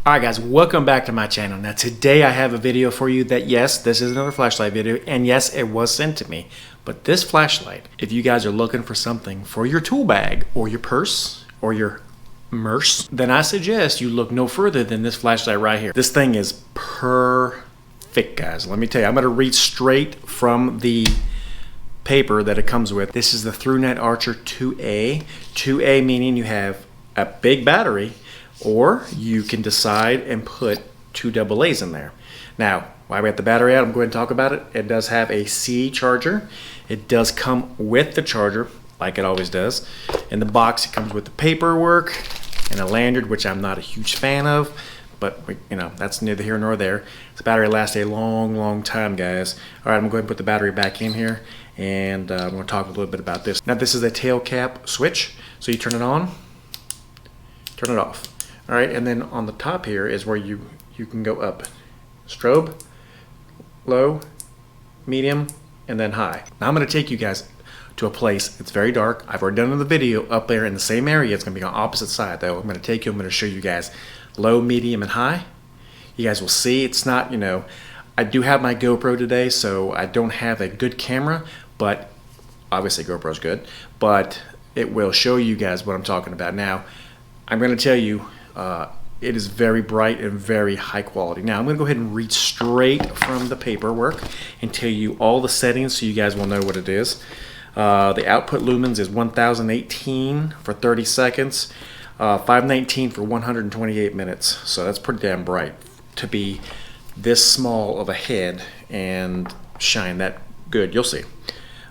Alright guys, welcome back to my channel. Now today I have a video for you that yes, this is another flashlight video, and yes, it was sent to me. But this flashlight, if you guys are looking for something for your tool bag or your purse or your merce, then I suggest you look no further than this flashlight right here. This thing is perfect, guys. Let me tell you, I'm going to read straight from the paper that it comes with. This is the Thrunite Archer 2A. 2A meaning you have a big battery, or you can decide and put two AA's in there. Now, while we have the battery out, I'm going to talk about it. It does have a C charger. It does come with the charger, like it always does. In the box, it comes with the paperwork and a lanyard, which I'm not a huge fan of, but you know, that's neither here nor there. This battery lasts a long, long time, guys. All right, I'm going to put the battery back in here, and I'm going to talk a little bit about this. Now, this is a tail cap switch, so you turn it on, turn it off. All right, and then on the top here is where you can go up. Strobe, low, medium, and then high. Now I'm going to take you guys to a place. It's very dark. I've already done another video up there in the same area. It's going to be on opposite side though. I'm going to take you. I'm going to show you guys low, medium, and high. You guys will see. It's not, you know, I do have my GoPro today, so I don't have a good camera, but obviously GoPro's good. But it will show you guys what I'm talking about. Now, I'm going to tell you. It is very bright and very high quality. Now I'm going to go ahead and read straight from the paperwork and tell you all the settings so you guys will know what it is. The output lumens is 1018 for 30 seconds, 519 for 128 minutes. So that's pretty damn bright to be this small of a head and shine that good. You'll see.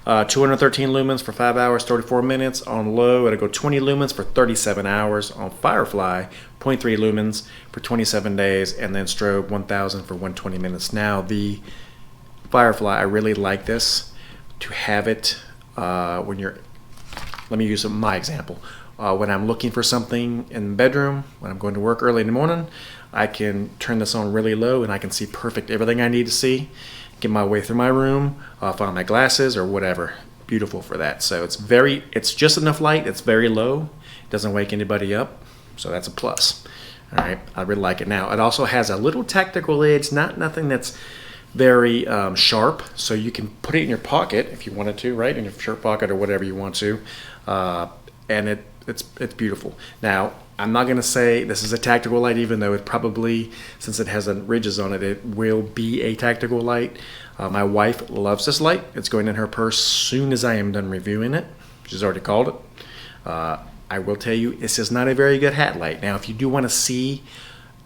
213 lumens for 5 hours, 34 minutes. On low, it'll go 20 lumens for 37 hours. On Firefly, 0.3 lumens for 27 days. And then strobe 1000 for 120 minutes. Now, the Firefly, I really like this to have it when you're, let me use my example. When I'm looking for something in the bedroom, when I'm going to work early in the morning, I can turn this on really low and I can see perfect everything I need to see. Get my way through my room, find my glasses or whatever. Beautiful for that. So it's just enough light. It's very low. It doesn't wake anybody up. So that's a plus. All right, I really like it. Now it also has a little tactical edge, nothing that's very sharp. So you can put it in your pocket if you wanted to, right, in your shirt pocket or whatever you want to, and it's beautiful. Now, I'm not going to say this is a tactical light, even though it probably, since it has ridges on it, it will be a tactical light. My wife loves this light. It's going in her purse soon as I am done reviewing it. She's already called it. I will tell you, this is not a very good hat light. Now, if you do want to see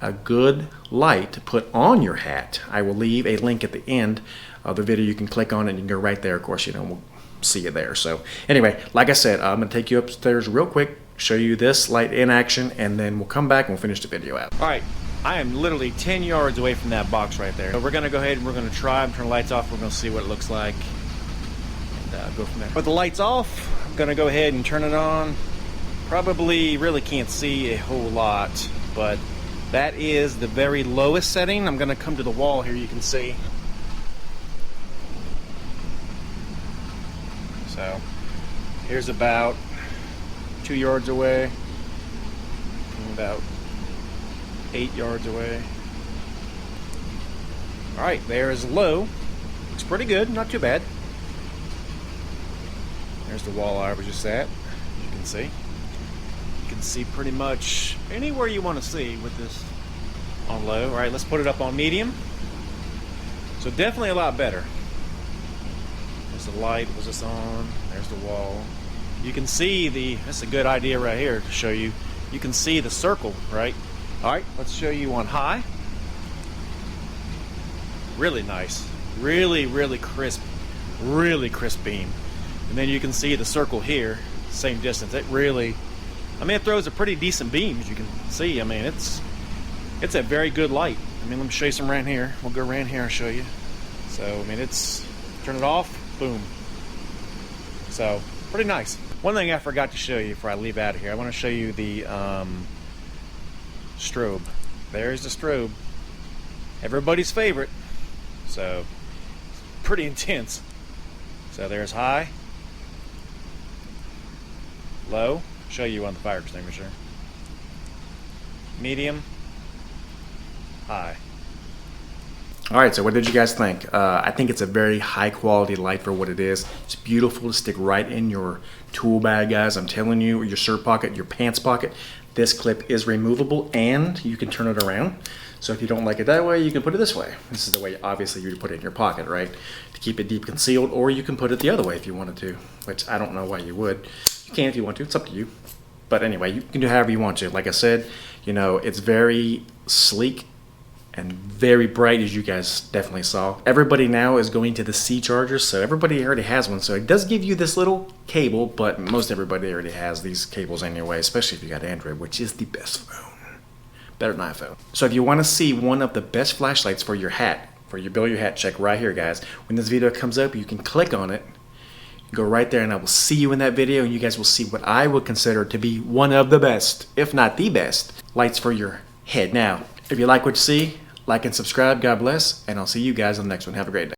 a good light to put on your hat, I will leave a link at the end of the video. You can click on it and you can go right there. Of course, you know, we'll see you there. So anyway, like I said, I'm going to take you upstairs real quick, show you this light in action, and then we'll come back and we'll finish the video out. All right, I am literally 10 yards away from that box right there. So we're going to go ahead and we're going to try and turn the lights off. We're going to see what it looks like and go from there. With the lights off, I'm going to go ahead and turn it on. Probably really can't see a whole lot, but that is the very lowest setting. I'm going to come to the wall here, you can see. So here's about 2 yards away, and about 8 yards away. All right, there is low. Looks pretty good, not too bad. There's the wall I was just at. You can see. You can see pretty much anywhere you want to see with this on low. All right, let's put it up on medium. So definitely a lot better. There's the light. Was this on? There's the wall. You can see that's a good idea right here to show you. You can see the circle, right? All right, let's show you on high. Really nice. Really crisp beam. And then you can see the circle here, same distance. It really, I mean, it throws a pretty decent beam, as you can see. I mean, it's a very good light. I mean, let me show you some right here. We'll go around here and show you. So, I mean, turn it off, boom. So, pretty nice. One thing I forgot to show you before I leave out of here, I want to show you the strobe. There's the strobe. Everybody's favorite. So, pretty intense. So there's high, low, show you on the fire extinguisher, medium, Hi. All right, so what did you guys think? I think it's a very high quality light for what it is. It's beautiful to stick right in your tool bag, guys. I'm telling you, your shirt pocket, your pants pocket. This clip is removable and you can turn it around. So if you don't like it that way, you can put it this way. This is the way, obviously, you would put it in your pocket, right? To keep it deep concealed, or you can put it the other way if you wanted to, which I don't know why you would. You can if you want to, it's up to you. But anyway, you can do however you want to. Like I said, you know, it's very sleek and very bright, as you guys definitely saw. Everybody now is going to the C chargers, so everybody already has one. So it does give you this little cable, but most everybody already has these cables anyway, especially if you got Android, which is the best phone. Better than iPhone. So if you want to see one of the best flashlights for your hat, for your Bill Your Hat, check right here, guys. When this video comes up, you can click on it, go right there, and I will see you in that video, and you guys will see what I would consider to be one of the best, if not the best, lights for your head. Now, if you like what you see, like and subscribe. God bless, and I'll see you guys on the next one. Have a great day.